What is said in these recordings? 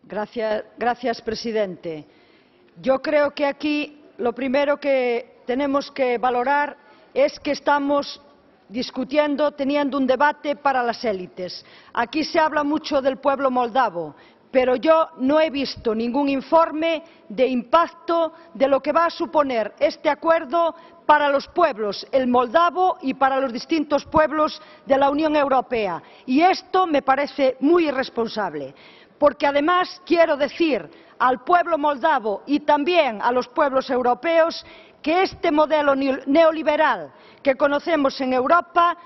Gracias, presidente. Yo creo que aquí lo primero que tenemos que valorar es que estamos discutiendo, teniendo un debate para las élites. Aquí se habla mucho del pueblo moldavo, pero yo no he visto ningún informe de impacto de lo que va a suponer este acuerdo para los pueblos, el moldavo y para los distintos pueblos de la Unión Europea. Y esto me parece muy irresponsable, porque además quiero decir al pueblo moldavo y también a los pueblos europeos que este modelo neoliberal que conocemos en Europa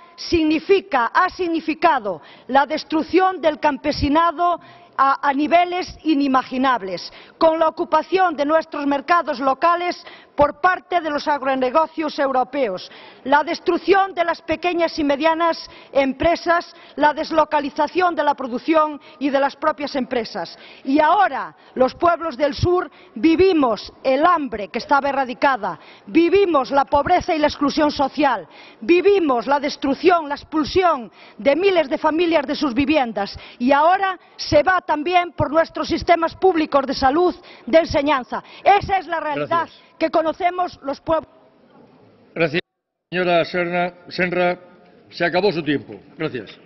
ha significado la destrucción del campesinado a niveles inimaginables, con la ocupación de nuestros mercados locales por parte de los agronegocios europeos, la destrucción de las pequeñas y medianas empresas, la deslocalización de la producción y de las propias empresas. Y ahora los pueblos del sur vivimos el hambre que estaba erradicada, vivimos la pobreza y la exclusión social, vivimos la destrucción, la expulsión de miles de familias de sus viviendas y ahora se va también por nuestros sistemas públicos de salud, de enseñanza. Esa es la realidad que conocemos los pueblos. Gracias, señora Senra. Se acabó su tiempo. Gracias.